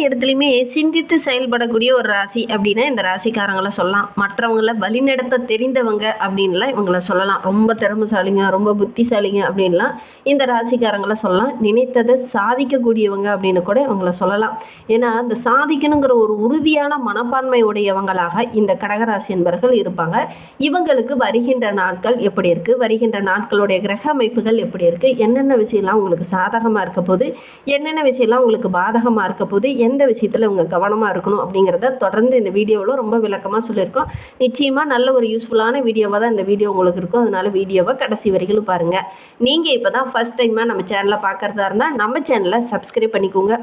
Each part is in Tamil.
இடத்துலையுமே சிந்தித்து செயல்படக்கூடிய ஒரு ராசி அப்படின்னா இந்த ராசிக்காரங்களை சொல்லலாம். மற்றவங்கள வழிநடத்த தெரிந்தவங்க அப்படின்லாம் இவங்கள சொல்லலாம். ரொம்ப திறமைசாலிங்க, ரொம்ப புத்திசாலிங்க அப்படின்லாம் இந்த ராசிக்காரங்களை சொல்லலாம். நினைத்ததை சாதிக்கக்கூடியவங்க அப்படின்னு கூட இவங்கள சொல்லலாம். ஏன்னா இந்த சாதிக்கணுங்கிற ஒரு உறுதியான மனப்பான்மை உடையவங்களாக இந்த கடகராசி என்பர்கள் இருப்பாங்க. இவங்களுக்கு வருகின்ற நாட்கள் எப்படி இருக்குது, வருகின்ற நாட்களுடைய கிரக அமைப்புகள் எப்படி இருக்குது, என்னென்ன விஷயம்லாம் உங்களுக்கு சாதகமாக இருக்க போது, என்னென்ன விஷயம்லாம் உங்களுக்கு பாதகமாக இருக்க போது, எந்த விஷயத்தில் உங்கள் கவனமாக இருக்கணும் அப்படிங்கிறத தொடர்ந்து இந்த வீடியோவில் ரொம்ப விளக்கமாக சொல்லியிருக்கோம். நிச்சயமாக நல்ல ஒரு யூஸ்ஃபுல்லான வீடியோவாக தான் இந்த வீடியோ உங்களுக்கு இருக்கும். அதனால் வீடியோவை கடைசி வரைக்கும் பாருங்கள். நீங்கள் இப்போ தான் ஃபஸ்ட் டைமாக நம்ம சேனலை பார்க்குறதா இருந்தால் நம்ம சேனலை சப்ஸ்கிரைப் பண்ணிக்கோங்க.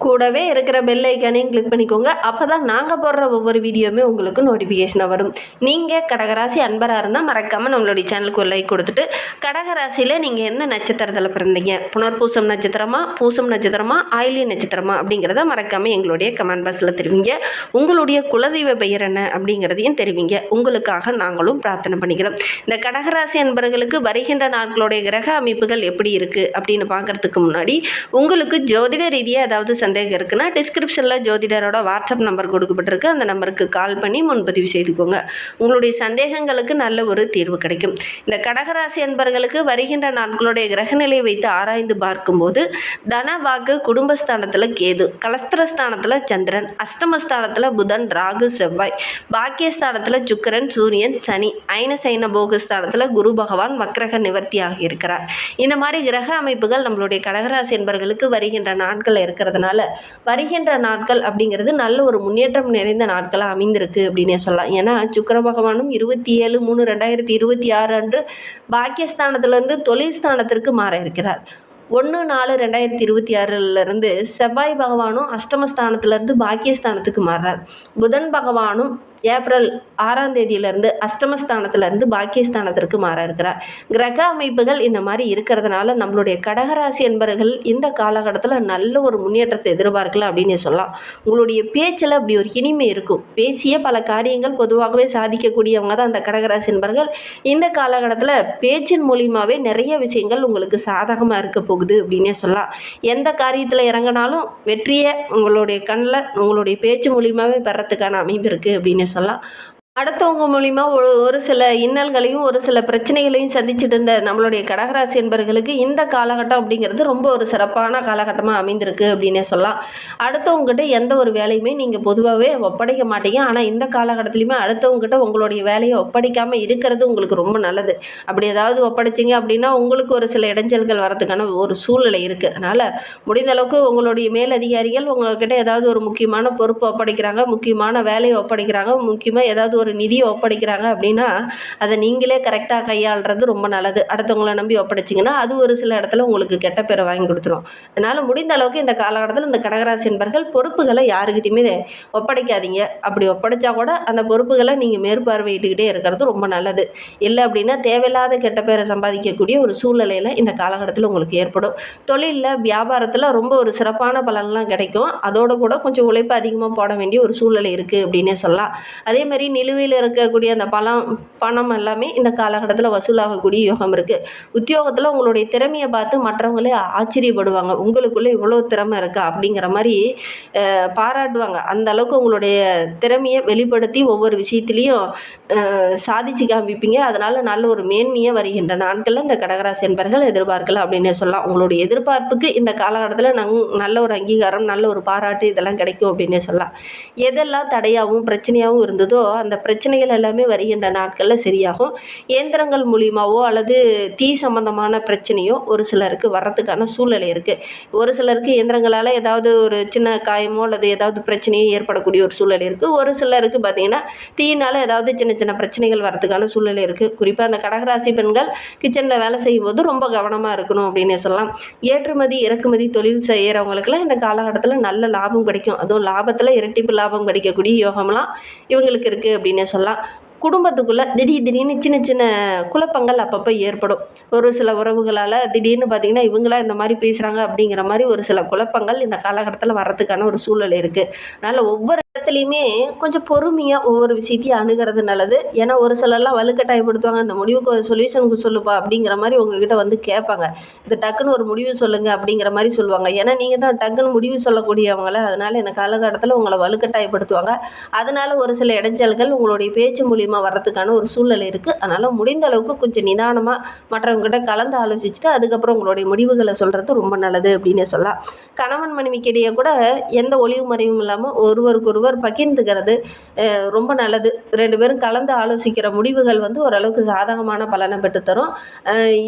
கூடவே இருக்கிற பெல் ஐக்கானையும் கிளிக் பண்ணிக்கோங்க. அப்போ தான் நாங்கள் போடுற ஒவ்வொரு வீடியோவுமே உங்களுக்கு நோட்டிஃபிகேஷனாக வரும். நீங்கள் கடகராசி அன்பராக இருந்தால் மறக்காமல் நம்மளுடைய சேனலுக்கு ஒரு லைக் கொடுத்துட்டு, கடகராசியில் நீங்கள் எந்த நட்சத்திரத்தில் பிறந்தீங்க, புனர்பூசம் நட்சத்திரமா, பூசம் நட்சத்திரமா, ஆயிலிய நட்சத்திரமா அப்படிங்கிறத மறக்காமல் எங்களுடைய கமெண்ட் பாக்ஸில் தெரிவிங்க. உங்களுடைய குலதெய்வ பெயர் என்ன அப்படிங்கிறதையும் தெரிவிங்க. உங்களுக்காக நாங்களும் பிரார்த்தனை பண்ணிக்கிறோம். இந்த கடகராசி அன்பர்களுக்கு வருகின்ற நாட்களுடைய கிரக அமைப்புகள் எப்படி இருக்குது அப்படின்னு பார்க்குறதுக்கு முன்னாடி உங்களுக்கு ஜோதிட ரீதியாக ஏதாவது சந்தேகம் இருக்குன்னா டிஸ்கிரிப்ஷனில் ஜோதிடரோட வாட்ஸ்அப் நம்பர் கொடுக்கப்பட்டிருக்கு. அந்த நம்பருக்கு கால் பண்ணி முன்பதிவு செய்துக்கோங்க. உங்களுடைய சந்தேகங்களுக்கு நல்ல ஒரு தீர்வு கிடைக்கும். இந்த கடகராசி என்பர்களுக்கு வருகின்ற நாட்களுடைய கிரகநிலையை வைத்து ஆராய்ந்து பார்க்கும்போது தனவாக்கு குடும்பஸ்தானத்தில் கேது, கலஸ்திரஸ்தானத்தில் சந்திரன், அஷ்டமஸ்தானத்தில் புதன், ராகு, செவ்வாய், பாக்கியஸ்தானத்தில் சுக்கிரன், சூரியன், சனி, ஐனசைன போகஸ்தானத்தில் குரு பகவான் வக்ரக நிவர்த்தியாக இருக்கிறார். இந்த மாதிரி கிரக அமைப்புகள் நம்மளுடைய கடகராசி என்பர்களுக்கு வருகின்ற நாட்கள் இருக்கிறதுனால வருகின்ற நாட்கள் அப்படிங்கிறது நல்ல ஒரு முன்னேற்றம் நிறைந்த நாட்களாக அமைந்திருக்கு அப்படின்னே சொல்லலாம். ஏன்னா சுக்கிர பகவானும் 27/3/2026 அன்று பாக்கியஸ்தானத்திலிருந்து தொழில் ஸ்தானத்திற்கு மாற இருக்கிறார். 1/4/2026 செவ்வாய் பகவானும் அஷ்டமஸ்தானத்திலிருந்து பாக்கியஸ்தானத்துக்கு மாறுறார். புதன் பகவானும் ஏப்ரல் 6ஆம் தேதியிலிருந்து அஷ்டமஸ்தானத்திலிருந்து பாக்கியஸ்தானத்திற்கு மாற இருக்கிறார். கிரக அமைப்புகள் இந்த மாதிரி இருக்கிறதுனால நம்மளுடைய கடகராசி என்பவர்கள் இந்த காலகட்டத்தில் நல்ல ஒரு முன்னேற்றத்தை எதிர்பார்க்கலாம் அப்படின்னு சொல்லலாம். உங்களுடைய பேச்சில் அப்படி ஒரு இனிமை இருக்கும். பேசிய பல காரியங்கள் பொதுவாகவே சாதிக்கக்கூடியவங்க தான் அந்த கடகராசி என்பவர்கள். இந்த காலகட்டத்தில் பேச்சின் மூலியமாகவே நிறைய விஷயங்கள் உங்களுக்கு சாதகமாக இருக்க போகுது அப்படின்னே சொல்லலாம். எந்த காரியத்தில் இறங்கினாலும் வெற்றியை உங்களுடைய கண்ணில் உங்களுடைய பேச்சு மூலியமாகவே பெறத்துக்கான அமைப்பு இருக்குது அப்படின்னு சொல்லலாம். அடுத்தவங்க மூலிமா ஒரு சில இன்னல்களையும் ஒரு சில பிரச்சனைகளையும் சந்திச்சுட்டு இருந்த நம்மளுடைய கடகராசி என்பவர்களுக்கு இந்த காலகட்டம் அப்படிங்கிறது ரொம்ப ஒரு சிறப்பான காலகட்டமாக அமைந்திருக்கு அப்படின்னே சொல்லலாம். அடுத்தவங்ககிட்ட எந்த ஒரு வேலையுமே நீங்கள் பொதுவாகவே ஒப்படைக்க மாட்டீங்க. ஆனால் இந்த காலகட்டத்துலையுமே அடுத்தவங்ககிட்ட உங்களுடைய வேலையை ஒப்படைக்காமல் இருக்கிறது உங்களுக்கு ரொம்ப நல்லது. அப்படி ஏதாவது ஒப்படைச்சிங்க அப்படின்னா உங்களுக்கு ஒரு சில இடைஞ்சல்கள் வரதுக்கான ஒரு சூழ்நிலை இருக்குது. அதனால் முடிந்த அளவுக்கு உங்களுடைய மேலதிகாரிகள் உங்கள்கிட்ட ஏதாவது ஒரு முக்கியமான பொறுப்பு ஒப்படைக்கிறாங்க, முக்கியமான வேலையை ஒப்படைக்கிறாங்க, முக்கியமாக ஏதாவது ஒரு நிதியை ஒப்படைக்கிறாங்க அப்படின்னா அதை நீங்களே கரெக்டாக கையாளுறது ரொம்ப நல்லது. அடுத்தவங்களை நம்பி ஒப்படைச்சிங்கன்னா அது ஒரு சில இடத்துல உங்களுக்கு கெட்ட பேரை வாங்கி கொடுத்துரும். அதனால் முடிந்த அளவுக்கு இந்த காலகட்டத்தில் இந்த கடகராசி என்பர்கள் பொறுப்புகளை யாருக்கிட்டையுமே ஒப்படைக்காதீங்க. அப்படி ஒப்படைச்சா கூட அந்த பொறுப்புகளை நீங்கள் மேற்பார்வையிட்டுக்கிட்டே இருக்கிறது ரொம்ப நல்லது. இல்லை அப்படின்னா தேவையில்லாத கெட்ட பேரை சம்பாதிக்கக்கூடிய ஒரு சூழ்நிலையில் இந்த காலகட்டத்தில் உங்களுக்கு ஏற்படும். தொழிலில் வியாபாரத்தில் ரொம்ப ஒரு சிறப்பான பலன்லாம் கிடைக்கும். அதோடு கூட கொஞ்சம் உழைப்பு அதிகமாக போட வேண்டிய ஒரு சூழ்நிலை இருக்குது அப்படின்னே சொல்லலாம். அதே மாதிரி நிலுவையில் இருக்கக்கூடிய அந்த பணம் எல்லாமே இந்த காலகட்டத்தில் வசூலாகக்கூடிய யோகம் இருக்குது. உத்தியோகத்தில் உங்களுடைய திறமையை பார்த்து மற்றவங்களே ஆச்சரியப்படுவாங்க. உங்களுக்குள்ளே இவ்வளோ திறமை இருக்கா அப்படிங்கிற மாதிரி பாராட்டுவாங்க. அந்த அளவுக்கு உங்களுடைய திறமையை வெளிப்படுத்தி ஒவ்வொரு விஷயத்துலேயும் சாதிச்சு காமிப்பீங்க. அதனால் நல்ல ஒரு மேன்மையாக வருகின்ற நாட்களில் இந்த கடகராசி என்பர்கள் எதிர்பார்க்கலாம் அப்படின்னே சொல்லலாம். உங்களுடைய எதிர்பார்ப்புக்கு இந்த காலகட்டத்தில் நல்ல ஒரு அங்கீகாரம், நல்ல ஒரு பாராட்டு இதெல்லாம் கிடைக்கும் அப்படின்னே சொல்லலாம். எதெல்லாம் தடையாகவும் பிரச்சனையாகவும் இருந்ததோ அந்த பிரச்சனைகள் எல்லாமே வருகின்ற நாட்களில் சரியாகும். இயந்திரங்கள் மூலியமாவோ அல்லது தீ சம்பந்தமான பிரச்சனையோ ஒரு சிலருக்கு வர்றதுக்கான சூழ்நிலை இருக்குது. ஒரு சிலருக்கு இயந்திரங்களால் ஏதாவது ஒரு சின்ன காயமோ அல்லது ஏதாவது பிரச்சனையோ ஏற்படக்கூடிய ஒரு சூழ்நிலை இருக்குது. ஒரு சிலருக்கு பார்த்திங்கன்னா தீயினால் ஏதாவது சின்ன சின்ன பிரச்சனைகள் வரதுக்கான சூழ்நிலை இருக்குது. குறிப்பாக அந்த கடகராசி பெண்கள் கிச்சனில் வேலை செய்யும்போது ரொம்ப கவனமாக இருக்கணும் அப்படின்னு சொல்லலாம். ஏற்றுமதி இறக்குமதி தொழில் செய்கிறவங்களுக்குலாம் இந்த காலகட்டத்தில் நல்ல லாபம் கிடைக்கும். அதுவும் லாபத்தில் இரட்டிப்பு லாபம் கிடைக்கக்கூடிய யோகம்லாம் இவங்களுக்கு இருக்குது அப்படின்னே சொல்லலாம். குடும்பத்துக்குள்ளே திடீர்னு சின்ன சின்ன குழப்பங்கள் அப்பப்போ ஏற்படும். ஒரு சில உறவுகளால் திடீர்னு பார்த்திங்கன்னா இவங்களா இந்த மாதிரி பேசுகிறாங்க அப்படிங்கிற மாதிரி ஒரு சில குழப்பங்கள் இந்த காலகட்டத்தில் வர்றதுக்கான ஒரு சூழ்நிலை இருக்குது. அதனால் ஒவ்வொரு இடத்துலையுமே கொஞ்சம் பொறுமையாக ஒவ்வொரு விஷயத்தையும் அணுகிறது நல்லது. ஏன்னா ஒரு சிலர்லாம் வலுக்கட்டாயப்படுத்துவாங்க. இந்த முடிவுக்கு ஒரு சொல்யூஷனுக்கு சொல்லுப்பா அப்படிங்கிற மாதிரி உங்ககிட்ட வந்து கேட்பாங்க. இது டக்குன்னு ஒரு முடிவு சொல்லுங்க அப்படிங்கிற மாதிரி சொல்லுவாங்க. ஏன்னா நீங்கள் தான் டக்குன்னு முடிவு சொல்லக்கூடியவங்கள, அதனால இந்த காலகட்டத்தில் உங்களை வலுக்கட்டாயப்படுத்துவாங்க. அதனால ஒரு சில இடைஞ்சல்கள் உங்களுடைய பேச்சு மூலியமா வர்றதுக்கான ஒரு சூழ்நிலை இருக்குது. அதனால் முடிந்த அளவுக்கு கொஞ்சம் நிதானமாக மற்றவங்ககிட்ட கலந்து ஆலோசிச்சுட்டு அதுக்கப்புறம் உங்களுடைய முடிவுகளை சொல்கிறது ரொம்ப நல்லது அப்படின்னு சொல்லலாம். கணவன் மனைவிக்கிடையே கூட எந்த ஒளிவு மறைவும் இல்லாமல் ஒருவருக்கொருவர் பகிர்ந்துக்கிறது ரொம்ப நல்லது. 2 பேரும் கலந்து ஆலோசிக்கிற முடிவுகள் வந்து ஓரளவுக்கு சாதகமான பலனை பெற்றுத்தரும்.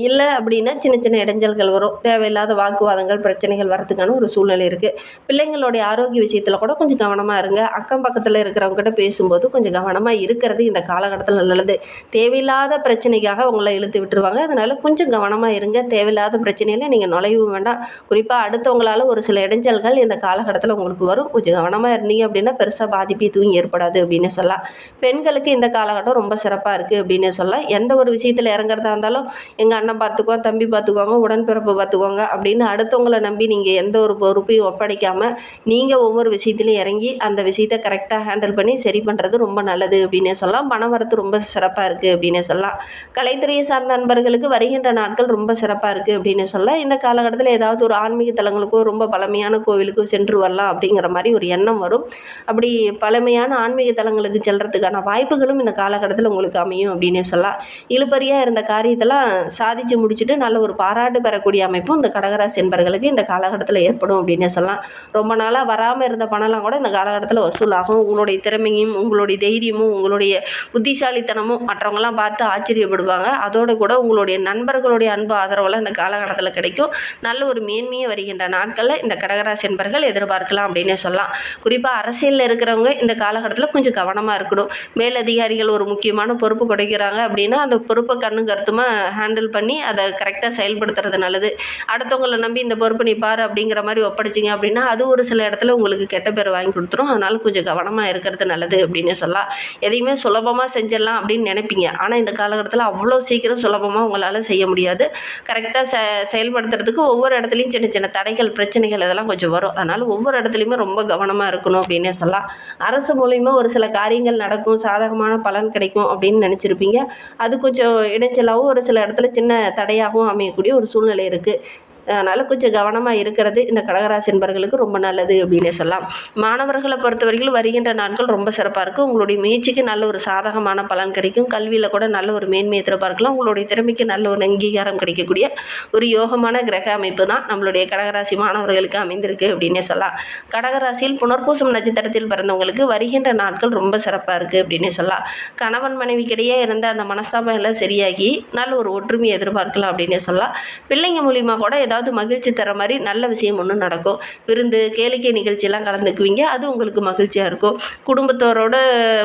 இல்லை அப்படின்னா சின்ன சின்ன இடைஞ்சல்கள் வரும். தேவையில்லாத வாக்குவாதங்கள், பிரச்சனைகள் வரதுக்கான ஒரு சூழ்நிலை இருக்குது. பிள்ளைங்களுடைய ஆரோக்கிய விஷயத்தில் கூட கொஞ்சம் கவனமாக இருங்க. அக்கம் பக்கத்தில் இருக்கிறவங்ககிட்ட பேசும்போது கொஞ்சம் கவனமாக இருக்கிறது இந்த காலகட்டத்தில் நல்லது. தேவையில்லாத பிரச்சனைக்காக உங்களை இழுத்து விட்டுருவாங்க. அதனால் கொஞ்சம் கவனமாக இருங்க. தேவையில்லாத பிரச்சனையில் நீங்கள் நுழையவும் வேண்டாம். குறிப்பாக அடுத்தவங்களால் ஒரு சில இடைஞ்சல்கள் இந்த காலகட்டத்தில் உங்களுக்கு வரும். கொஞ்சம் கவனமாக இருந்தீங்க அப்படின்னா பெருசாக பாதிப்பு எதுவும் ஏற்படாது அப்படின்னு சொல்லலாம். பெண்களுக்கு இந்த காலகட்டம் ரொம்ப சிறப்பாக இருக்குது அப்படின்னு சொல்லலாம். எந்த ஒரு விஷயத்தில் இறங்குறதா இருந்தாலும் எங்கள் அண்ணன் பார்த்துக்குவோம், தம்பி பார்த்துக்குவாங்க, உடன்பிறப்பு பார்த்துக்குவாங்க அப்படின்னு அடுத்தவங்களை நம்பி நீங்கள் எந்த ஒரு பொறுப்பையும் ஒப்படைக்காமல் நீங்கள் ஒவ்வொரு விஷயத்துலையும் இறங்கி அந்த விஷயத்தை கரெக்டாக ஹேண்டில் பண்ணி சரி பண்ணுறது ரொம்ப நல்லது அப்படின்னே சொல்லலாம். பணவரத்து ரொம்ப சிறப்பாக இருக்குது அப்படின்னே சொல்லலாம். கலைத்துறையை சார்ந்த நண்பர்களுக்கு வருகின்ற நாட்கள் ரொம்ப சிறப்பாக இருக்குது அப்படின்னு சொல்லலாம். இந்த காலகட்டத்தில் ஏதாவது ஒரு ஆன்மீக தலங்களுக்கோ ரொம்ப பழமையான கோவிலுக்கோ சென்று வரலாம் அப்படிங்கிற மாதிரி ஒரு எண்ணம் வரும். அப்படி பழமையான ஆன்மீக தலங்களுக்கு செல்றதுக்கான வாய்ப்புகளும் இந்த காலகட்டத்தில் உங்களுக்கு அமையும் அப்படின்னே சொல்லலாம். இழுபறியாக இருந்த காரியத்தெல்லாம் சாதித்து முடிச்சுட்டு நல்ல ஒரு பாராட்டு பெறக்கூடிய அமைப்பும் இந்த கடகராசி என்பர்களுக்கு இந்த காலகட்டத்தில் ஏற்படும் அப்படின்னே சொல்லலாம். ரொம்ப நாளாக வராமல் இருந்த பணம்லாம் கூட இந்த காலகட்டத்தில் வசூலாகும். உங்களுடைய திறமையும் உங்களுடைய தைரியமும் உங்களுடைய புத்திசாலித்தனமும் மற்றவங்களாம் பார்த்து ஆச்சரியப்படுவாங்க. அதோடு கூட உங்களுடைய நண்பர்களுடைய அன்பு ஆதரவெல்லாம் இந்த காலகட்டத்தில் கிடைக்கும். நல்ல ஒரு மேன்மையை வருகின்ற நாட்களில் இந்த கடகராசி என்பர்கள் எதிர்பார்க்கலாம் அப்படின்னே சொல்லலாம். குறிப்பாக அரசியலில் இருக்கிறவங்க இந்த காலகட்டத்தில் கொஞ்சம் கவனமாக இருக்கணும். மேலதிகாரிகள் ஒரு முக்கியமான பொறுப்பு கொடுக்கிறாங்க அப்படின்னா அந்த பொறுப்பை கண்ணும் கருத்துமாக ஹேண்டில் பண்ணி அதை கரெக்டாக செயல்படுத்துறது நல்லது. அடுத்தவங்களை நம்பி இந்த பொறுப்பு நீ பாரு அப்படிங்கிற மாதிரி ஒப்படைச்சிங்க அப்படின்னா அது ஒரு சில இடத்துல உங்களுக்கு கெட்ட பேர் வாங்கி கொடுத்துரும். அதனால் கொஞ்சம் கவனமாக இருக்கிறது நல்லது அப்படின்னு சொல்லலாம். எதையுமே சுலபமாக செஞ்சிடலாம் அப்படின்னு நினைப்பீங்க. ஆனால் இந்த காலகட்டத்தில் அவ்வளோ சீக்கிரம் சுலபமாக உங்களால் செய்ய முடியாது. கரெக்டாக செயல்படுத்துறதுக்கு ஒவ்வொரு இடத்துலையும் சின்ன சின்ன தடைகள், பிரச்சனைகள் இதெல்லாம் கொஞ்சம் வரும். அதனால் ஒவ்வொரு இடத்துலையுமே ரொம்ப கவனமாக இருக்கணும் அப்படின்னே சொல்லலாம். அரசு மூலிமா ஒரு சில காரியங்கள் நடக்கும், சாதகமான பலன் கிடைக்கும் அப்படின்னு நினச்சிருப்பீங்க. அது கொஞ்சம் இடைஞ்சலாகவும் ஒரு சில இடத்துல சின்ன தடையாகவும் அமையக்கூடிய ஒரு சூழ்நிலை இருக்குது. அதனால் கொஞ்சம் கவனமாக இருக்கிறது இந்த கடகராசி என்பர்களுக்கு ரொம்ப நல்லது அப்படின்னே சொல்லலாம். மாணவர்களை பொறுத்தவரைக்கும் வருகின்ற நாட்கள் ரொம்ப சிறப்பாக இருக்குது. உங்களுடைய முயற்சிக்கு நல்ல ஒரு சாதகமான பலன் கிடைக்கும். கல்வியில் கூட நல்ல ஒரு மேன்மையை எதிர்பார்க்கலாம். உங்களுடைய திறமைக்கு நல்ல ஒரு அங்கீகாரம் கிடைக்கக்கூடிய ஒரு யோகமான கிரக அமைப்பு தான் நம்மளுடைய கடகராசி மாணவர்களுக்கு அமைந்திருக்கு அப்படின்னே சொல்லலாம். கடகராசியில் புனர்பூசம் நட்சத்திரத்தில் பிறந்தவங்களுக்கு வருகின்ற நாட்கள் ரொம்ப சிறப்பாக இருக்குது அப்படின்னே சொல்லலாம். கணவன் மனைவிக்கிடையே இருந்த அந்த மனஸ்தாபம் எல்லாம் சரியாகி நல்ல ஒரு ஒற்றுமையை எதிர்பார்க்கலாம் அப்படின்னே சொல்லலாம். பிள்ளைங்க மூலிமா கூட ஏதாவது மகிழ்ச்சி தர மாதிரி நல்ல விஷயம் ஒன்று நடக்கும். விருந்து, கேளிக்கை நிகழ்ச்சியெல்லாம் கலந்துக்குவீங்க. அது உங்களுக்கு மகிழ்ச்சியாக இருக்கும். குடும்பத்தோரோட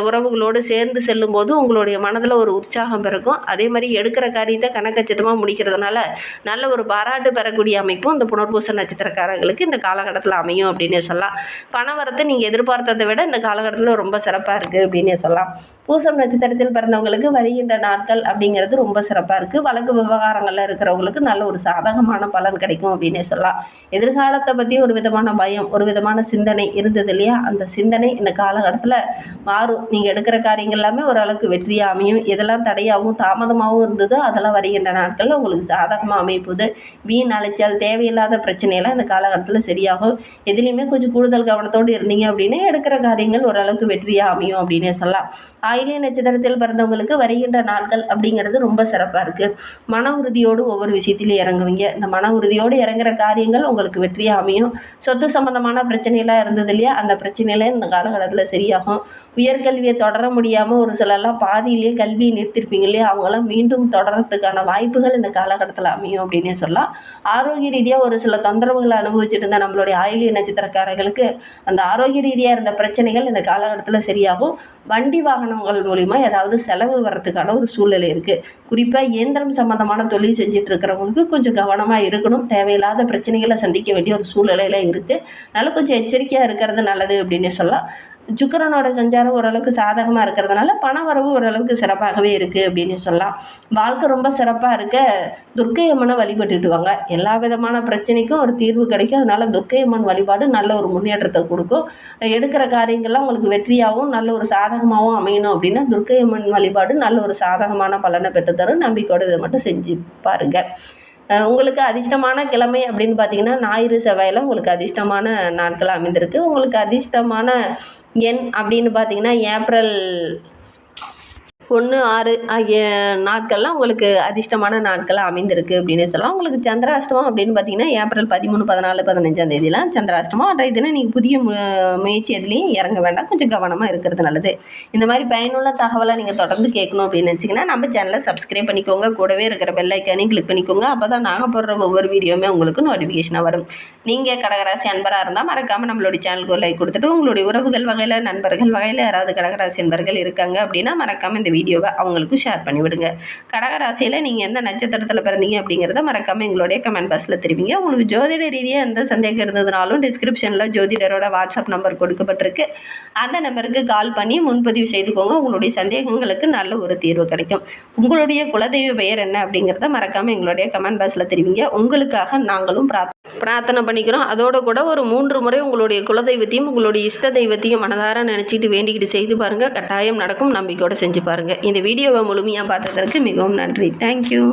உறவுகளோடு சேர்ந்து செல்லும்போது உங்களுடைய மனதில் ஒரு உற்சாகம் பிறக்கும். அதே மாதிரி எடுக்கிற காரியத்தை கணக்கச்சிதமாக முடிக்கிறதுனால நல்ல ஒரு பாராட்டு பெறக்கூடிய அமைப்பும் இந்த புனர்பூச நட்சத்திரக்காரர்களுக்கு இந்த காலகட்டத்தில் அமையும் அப்படின்னே சொல்லலாம். பணவரத்தை நீங்கள் எதிர்பார்த்ததை விட இந்த காலகட்டத்தில் ரொம்ப சிறப்பாக இருக்குது அப்படின்னே சொல்லலாம். பூசம் நட்சத்திரத்தில் பிறந்தவங்களுக்கு வருகின்ற நாட்கள் அப்படிங்கிறது ரொம்ப சிறப்பாக இருக்குது. வழக்கு விவகாரங்களில் இருக்கிறவங்களுக்கு நல்ல ஒரு சாதகமான பலன் கிடைக்கும் அப்படின்னே சொல்லலாம். எதிர்காலத்தை பற்றி ஒரு விதமான பயம், ஒரு விதமான சிந்தனை இருந்தது இல்லையா? அந்த சிந்தனை இந்த காலகட்டத்தில் மாறும். நீங்கள் எடுக்கிற காரியங்கள் எல்லாமே ஓரளவுக்கு வெற்றியாக அமையும். எதெல்லாம் தடையாகவும் தாமதமாகவும் இருந்ததோ அதெல்லாம் வருகின்ற நாட்களில் உங்களுக்கு சாதகமாக அமைப்புது. வீண் அலைச்சல், தேவையில்லாத பிரச்சனையெல்லாம் இந்த காலகட்டத்தில் சரியாகும். எதுலேயுமே கொஞ்சம் கூடுதல் கவனத்தோடு இருந்தீங்க அப்படின்னா எடுக்கிற காரியங்கள் ஓரளவுக்கு வெற்றியாக அமையும் அப்படின்னே சொல்லலாம். ஆயிலிய நட்சத்திரத்தில் பிறந்தவங்களுக்கு வருகின்ற நாட்கள் அப்படிங்கிறது ரொம்ப சிறப்பாக இருக்குது. மன உறுதியோடு ஒவ்வொரு விஷயத்திலையும் இறங்குவீங்க. இந்த மன உறுதியோடு இறங்குற காரியங்கள் உங்களுக்கு வெற்றியாக அமையும். சொத்து சம்பந்தமான பிரச்சனையெல்லாம் இருந்தது இல்லையா? அந்த பிரச்சனையில இந்த காலகட்டத்தில் சரியாகும். உயர்கல்வியை தொடர முடியாமல் ஒரு சிலர்லாம் பாதியிலேயே கல்வியை நிறுத்திருப்பீங்க இல்லையா? அவங்களாம் மீண்டும் தொடர்றதுக்கான வாய்ப்புகள் இந்த காலகட்டத்தில் அமையும் அப்படின்னே சொல்லலாம். ஆரோக்கிய ரீதியாக ஒரு சில தொந்தரவுகளை அனுபவிச்சுட்டு இருந்த நம்மளுடைய ஆயிலிய நட்சத்திரக்காரர்களுக்கு அந்த ஆரோக்கிய ரீதியாக இருந்த பிரச்சனைகள் இந்த காலகட்டத்தில் சரியாகும். வண்டி வாகனங்கள் மூலிமா ஏதாவது செலவு வர்றதுக்கான ஒரு சூழ்நிலை இருக்குது. குறிப்பாக இயந்திரம் சம்மந்தமான தொழில் செஞ்சுட்டு இருக்கிறவங்களுக்கு கொஞ்சம் கவனமாக இருக்கணும். இன்னும் தேவையில்லாத பிரச்சனைகளை சந்திக்க வேண்டிய ஒரு சூழ்நிலையில் இருக்குது. அதனால் கொஞ்சம் எச்சரிக்கையாக இருக்கிறது நல்லது அப்படின்னு சொல்லலாம். சுக்கிரனோட சஞ்சாரம் ஓரளவுக்கு சாதகமாக இருக்கிறதுனால பண வரவு ஓரளவுக்கு சிறப்பாகவே இருக்குது அப்படின்னு சொல்லலாம். வாழ்க்கை ரொம்ப சிறப்பாக இருக்க துர்க்கை அம்மனை வழிபட்டுட்டு வாங்க. எல்லா விதமான பிரச்சனைக்கும் ஒரு தீர்வு கிடைக்கும். அதனால் துர்க்கை அம்மன் வழிபாடு நல்ல ஒரு முன்னேற்றத்தை கொடுக்கும். எடுக்கிற காரியங்கள்லாம் உங்களுக்கு வெற்றியாகவும் நல்ல ஒரு சாதகமாகவும் அமையணும் அப்படின்னா துர்க்கை அம்மன் வழிபாடு நல்ல ஒரு சாதகமான பலனை பெற்றுத்தரும். நம்பிக்கையோடு இதை மட்டும் செஞ்சு பாருங்கள். உங்களுக்கு அதிர்ஷ்டமான கிழமை அப்படின்னு பார்த்தீங்கன்னா ஞாயிறு செவ்வாயில் உங்களுக்கு அதிர்ஷ்டமான நாட்கள் அமைந்திருக்கு. உங்களுக்கு அதிர்ஷ்டமான எண் அப்படின்னு பார்த்தீங்கன்னா ஏப்ரல் 1, 6 ஆகிய நாட்கள்லாம் உங்களுக்கு அதிர்ஷ்டமான நாட்களாக அமைந்திருக்கு அப்படின்னு சொல்லலாம். உங்களுக்கு சந்திராஷ்டமம் அப்படின்னு பார்த்தீங்கன்னா ஏப்ரல் 13, 14, 15ஆம் தேதியெலாம் சந்திராஷ்டமம். அன்றைய தினம் நீங்கள் புதிய முயற்சி எதுலேயும் இறங்க வேண்டாம். கொஞ்சம் கவனமாக இருக்கிறது நல்லது. இந்த மாதிரி பயனுள்ள தகவலை நீங்கள் தொடர்ந்து கேட்கணும் அப்படின்னு நினச்சிங்கன்னா நம்ம சேனலை சப்ஸ்கிரைப் பண்ணிக்கோங்க. கூடவே இருக்கிற பெல் ஐக்கானையும் கிளிக் பண்ணிக்கோங்க. அப்போ தான் நாங்கள் போடுற ஒவ்வொரு வீடியோவுமே உங்களுக்கு நோட்டிஃபிகேஷனாக வரும். நீங்கள் கடகராசி அன்பராக இருந்தால் மறக்காமல் நம்மளுடைய சேனலுக்கு ஒரு லைக் கொடுத்துட்டு உங்களுடைய உறவுகள் வகையில் நண்பர்கள் வகையில் யாராவது கடகராசி அன்பர்கள் இருக்காங்க அப்படின்னா மறக்காமல் இந்த வீடியோவை அவங்களுக்கும் ஷேர் பண்ணிவிடுங்க. கடகராசியில் நீங்கள் எந்த நட்சத்திரத்தில் பிறந்தீங்க அப்படிங்கிறத மறக்காமல் எங்களுடைய கமெண்ட் பாக்ஸில் தெரிவிங்க. உங்களுக்கு ஜோதிட ரீதியாக எந்த சந்தேகம் இருந்ததுனாலும் டிஸ்கிரிப்ஷனில் ஜோதிடரோட வாட்ஸ்அப் நம்பர் கொடுக்கப்பட்டிருக்கு. அந்த நம்பருக்கு கால் பண்ணி முன்பதிவு செய்துக்கோங்க. உங்களுடைய சந்தேகங்களுக்கு நல்ல ஒரு தீர்வு கிடைக்கும். உங்களுடைய குலதெய்வ பெயர் என்ன அப்படிங்கிறத மறக்காமல் எங்களுடைய கமெண்ட் பாக்ஸில் தெரிவிங்க. உங்களுக்காக நாங்களும் பிரார்த்தனை பண்ணிக்கிறோம். அதோடு கூட ஒரு 3 முறை உங்களுடைய குலதெய்வத்தையும் உங்களுடைய இஷ்ட தெய்வத்தையும் மனதார நினச்சிட்டு வேண்டிக்கிட்டு செய்து பாருங்கள். கட்டாயம் நடக்கும். நம்பிக்கையோடு செஞ்சு பாருங்கள். இந்த வீடியோவை முழுமையாக பார்த்ததற்கு மிகவும் நன்றி. தேங்க்யூ.